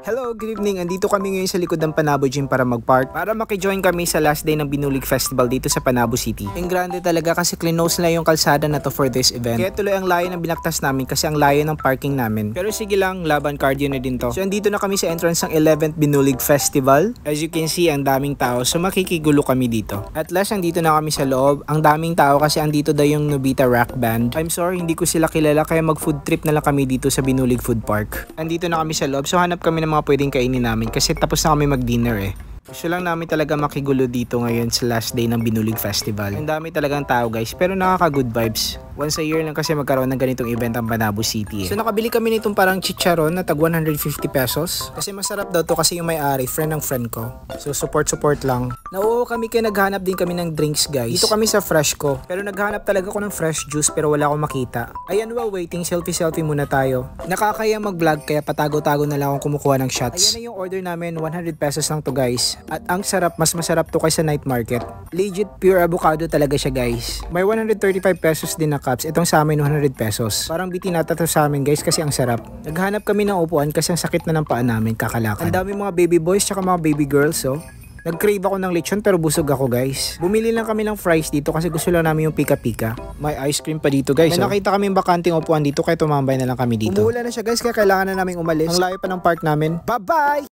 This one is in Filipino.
Hello, good evening. Andito kami ngayon sa likod ng Panabo Gym para mag-park para makijoin kami sa last day ng Binulig Festival dito sa Panabo City. Ang grande talaga kasi clinose nila yung kalsada na to for this event. Kaya tuloy ang layo ng binaktas namin kasi ang layo ng parking namin. Pero sige lang, laban cardio na din to. So andito na kami sa entrance ng 11th Binulig Festival. As you can see, ang daming tao. So makikigulo kami dito. At last, andito na kami sa loob. Ang daming tao kasi andito daw yung Nobita Rock Band. I'm sorry, hindi ko sila kilala kaya mag-food trip na lang kami dito sa Binulig Food Park. Andito na kami sa loob. So hanap kami ng mga pwedeng kainin namin kasi tapos na kami mag-dinner eh. Gusto lang namin talaga makigulo dito ngayon sa last day ng Binulig Festival. Ang dami talagang tao guys, pero nakaka-good vibes. Once a year lang kasi magkaroon ng ganitong event ang Panabo City eh. So nakabili kami nitong parang chicharon na tag 150 pesos. Kasi masarap daw to kasi yung may-ari, friend ng friend ko. So support lang. Nauuwi kami kaya naghanap din kami ng drinks guys. Dito kami sa fresh ko. Pero naghanap talaga ako ng fresh juice pero wala akong makita. Ayan while waiting, selfie muna tayo. Nakakaya mag-vlog kaya patago-tago na lang akong kumukuha ng shots. Ayan na yung order namin, 100 pesos lang to guys. At ang sarap, mas masarap to kaysa night market. Legit pure avocado talaga siya guys. May 135 pesos din na cups. Itong sa amin 100 pesos. Parang bitinata to sa amin guys kasi ang sarap. Naghanap kami ng upuan kasi ang sakit na ng paa namin kakalakan. Ang dami mga baby boys tsaka mga baby girls oh. Nag-crave ako ng lechon pero busog ako guys. Bumili lang kami ng fries dito kasi gusto lang namin yung pika-pika. May ice cream pa dito guys. May nakita kami yung bakanting upuan dito kaya tumambay na lang kami dito. Umuulan na siya guys kaya kailangan na namin umalis. Ang layo pa ng park namin. Bye-bye!